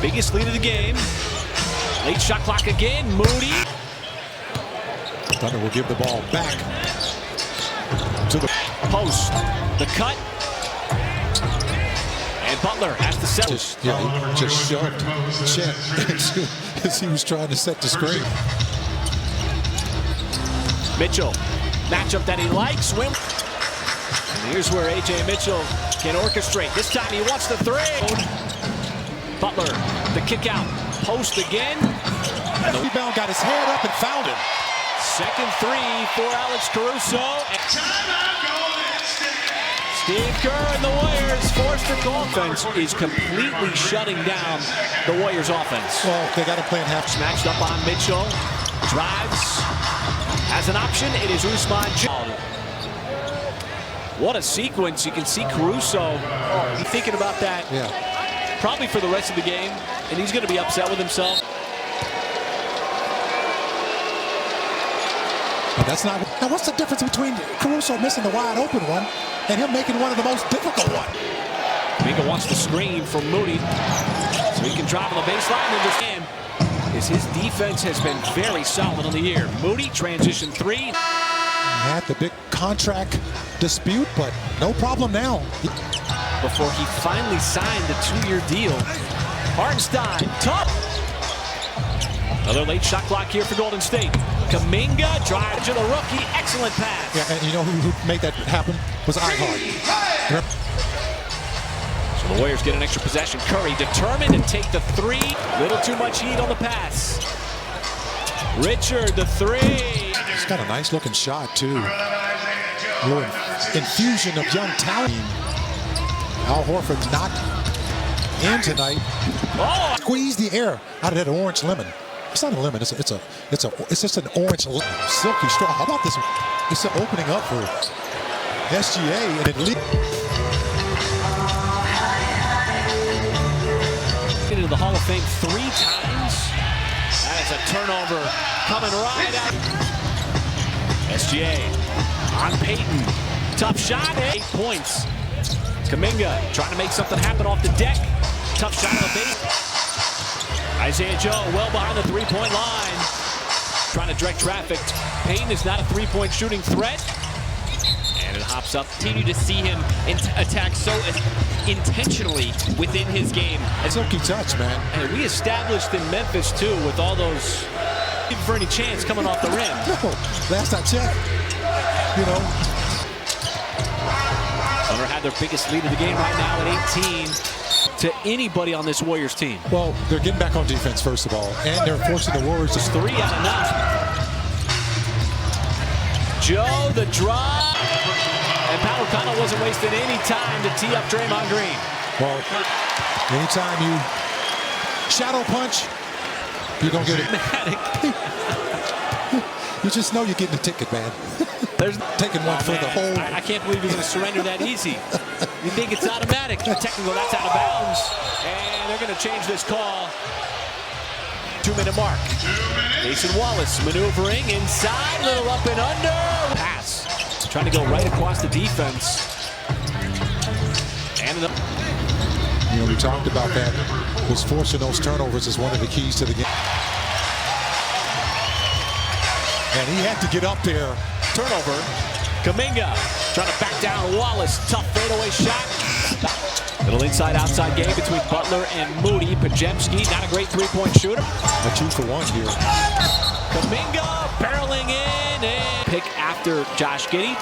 Biggest lead of the game. Late shot clock again. Moody. Thunder will give the ball back to the Post. The cut. And Butler has to settle. He just shoved Chet as he was trying to set the screen. Mitchell. Matchup that he likes. Swim. And here's where A.J. Mitchell can orchestrate. This time he wants the three. Butler. The kick out. Post again. And the rebound got his head up and fouled him. Second three for Alex Caruso. Steve Kerr and the Warriors forced the offense is completely shutting down the Warriors offense. Well, they got to play in half. Smashed up on Mitchell. Drives. As an option, it is Usman. What a sequence. You can see Caruso thinking about that. Yeah. Probably for the rest of the game. And he's going to be upset with himself. But that's not. Now, what's the difference between Caruso missing the wide open one and him making one of the most difficult ones? Minga wants the screen from Moody, so he can drive on the baseline and just can. His defense has been very solid on the year. Moody transition three. Had the big contract dispute, but no problem now. Before he finally signed the 2-year deal. Hartenstein, tough. Another late shot clock here for Golden State. Kuminga drive to the rookie. Excellent pass. Yeah, and you know who made that happen? Was Ihart. So the Warriors get an extra possession. Curry determined to take the three. Little too much heat on the pass. Richard, the three. He's got a nice looking shot, too. A little infusion of young talent. Al Horford's not in tonight. Oh! Squeeze the air out of that orange lemon. It's not a lemon. It's just an orange silky straw. How about this? It's an opening up for SGA, and it leads into the Hall of Fame 3 times. That is a turnover coming right out. SGA on Peyton. Tough shot. 8 points. Kuminga trying to make something happen off the deck. Tough shot on the base. Isaiah Joe well behind the three-point line. Trying to direct traffic. Payton is not a three-point shooting threat. And it hops up. Continue to see him attack so intentionally within his game. silky touch, man. And we established in Memphis, too, with all those for any chance coming off the rim. No, last I checked, you know. Thunder had their biggest lead of the game right now at 18 to anybody on this Warriors team. Well, they're getting back on defense, first of all, and they're forcing the Warriors to 3 out of 9. Joe, the drive. And Pat O'Connell wasn't wasting any time to tee up Draymond Green. Well, anytime you shadow punch, you're going to get it. You just know you're getting a ticket, man. There's taking one for the whole. I can't believe he's going to surrender that easy. You think it's automatic. Technical, that's out of bounds. And they're going to change this call. 2-minute mark. Mason Wallace maneuvering inside, little up and under. Pass. Trying to go right across the defense. And you know, we talked about that. Was forcing those turnovers is one of the keys to the game. And he had to get up there. Turnover. Kuminga trying to back down Wallace. Tough fadeaway shot. Little inside-outside game between Butler and Moody. Pajemski, not a great three-point shooter. A 2 for 1 here. Kuminga barreling in and pick after Josh Giddey.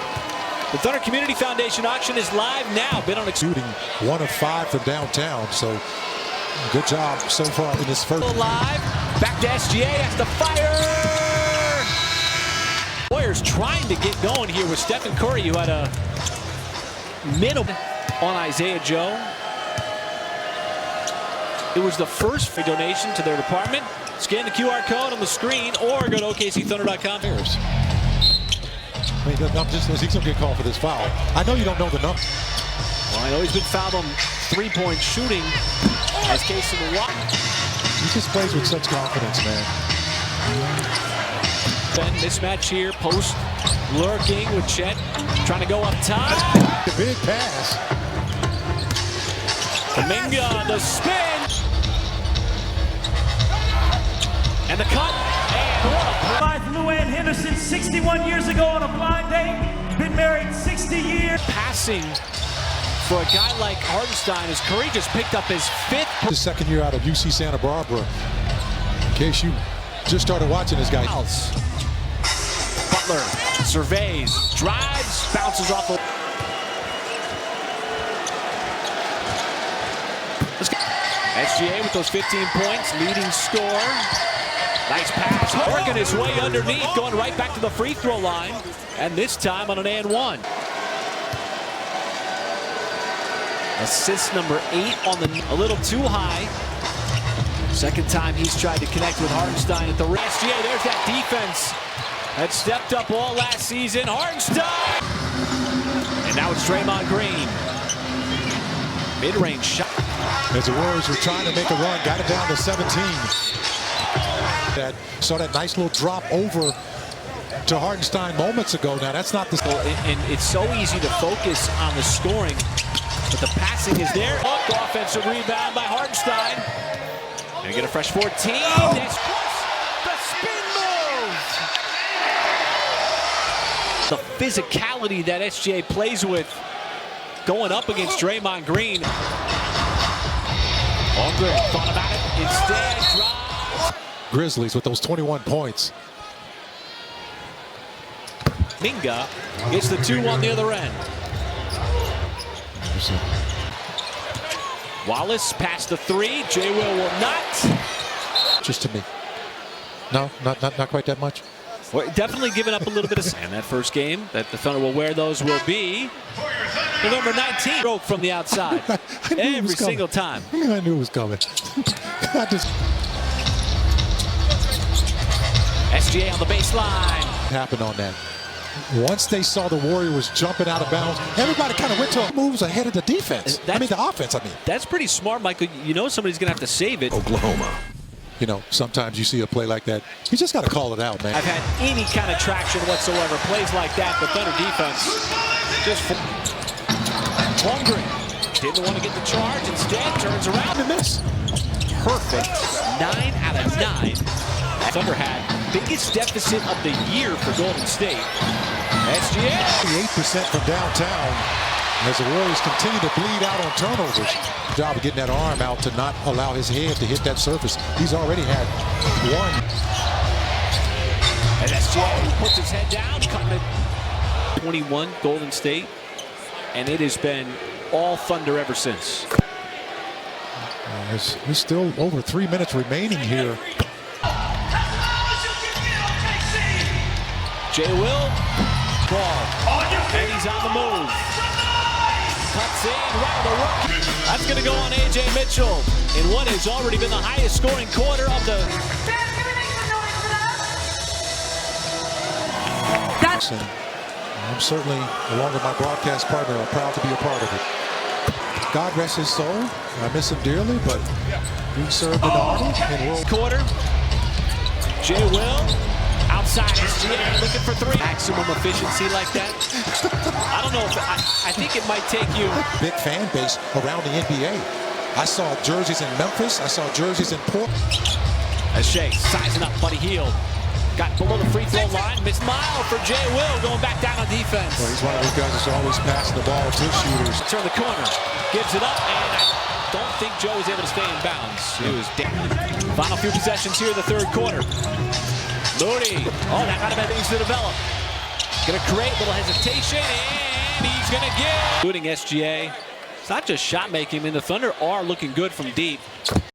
The Thunder Community Foundation auction is live now. Bid on shooting 1 of 5 from downtown. So good job so far in this first. Live. Back to SGA. Has to fire. Warriors trying to get going here with Stephen Curry, who had a minimum on Isaiah Joe. It was the first donation to their department. Scan the QR code on the screen or go to OKCThunder.com. I mean, I'm just, he's going to get called for this foul. I know you don't know the number. Well, I know he's been fouled on three-point shooting as case in the walk. He just plays with such confidence, man. Then mismatch here, post lurking with Chet, trying to go up top. The big pass. Kuminga, the spin. And the cut. And what? By Luann Henderson 61 years ago on a blind date. Been married 60 years. Passing for a guy like Hartenstein as Curry just picked up his 5th. His second year out of UC Santa Barbara. In case you just started watching this guy. Butler surveys, drives, bounces off the. SGA with those 15 points, leading scorer. Nice pass, working his way underneath, going right back to the free throw line, and this time on an and one. Assist number 8 on the, a little too high. Second time he's tried to connect with Hartenstein at the SGA. There's that defense that stepped up all last season. Hartenstein! And now it's Draymond Green. Mid-range shot. As the Warriors were trying to make a run, got it down to 17. Saw that nice little drop over to Hartenstein moments ago. Now that's not the. And it's so easy to focus on the scoring, but the passing is there. Offensive rebound by Hartenstein. Gonna get a fresh 14. That's the spin move. The physicality that SGA plays with, going up against Draymond Green. Holmgren thought about it. Instead, drives. Grizzlies with those 21 points. Minga gets the 2 on the other end. Wallace past the 3. J. Will not. Just to me. No, not quite that much. Well, definitely giving up a little bit of. And that first game that the Thunder will wear those will be November 19th. Stroke from the outside. Every single time. I knew it was coming. SGA on the baseline. Happened on that. Once they saw the Warrior was jumping out of bounds, everybody kind of went to moves ahead of the defense. The offense, That's pretty smart, Michael. You know somebody's going to have to save it. Oklahoma. You know, sometimes you see a play like that. You just got to call it out, man. I've had any kind of traction whatsoever. Plays like that, the Thunder defense just hungry. Didn't want to get the charge. Instead, turns around and miss. Perfect. 9 out of 9. Thunder had biggest deficit of the year for Golden State. SGA. 8% from downtown as the Warriors continue to bleed out on turnovers. Job of getting that arm out to not allow his head to hit that surface. He's already had 1. And SGA puts his head down, cutting it 21 Golden State. And it has been all Thunder ever since. There's still over 3 minutes remaining here. J. Will, ball, and he's on the move. Cuts in, right on the rookie. That's going to go on A.J. Mitchell in what has already been the highest scoring quarter of the. I'm certainly, along with my broadcast partner, I'm proud to be a part of it. God rest his soul. I miss him dearly, but he served in the Army in World Quarter. J. Will. Outside, SGA looking for 3. Maximum efficiency like that. I don't know if I think it might take you. Big fan base around the NBA. I saw jerseys in Memphis. I saw jerseys in Portland. As Shea sizing up, Buddy Hield. Got below the free throw line. Missed mile for J. Will going back down on defense. Well, he's one of those guys that's always passing the ball to shooters. Turn the corner. Gives it up, and I don't think Joe was able to stay in bounds. He was down. Final few possessions here in the third quarter. Moody, that might have been things to develop. Gonna create a little hesitation, and he's gonna give. Including SGA. It's not just shot making. I mean, the Thunder are looking good from deep.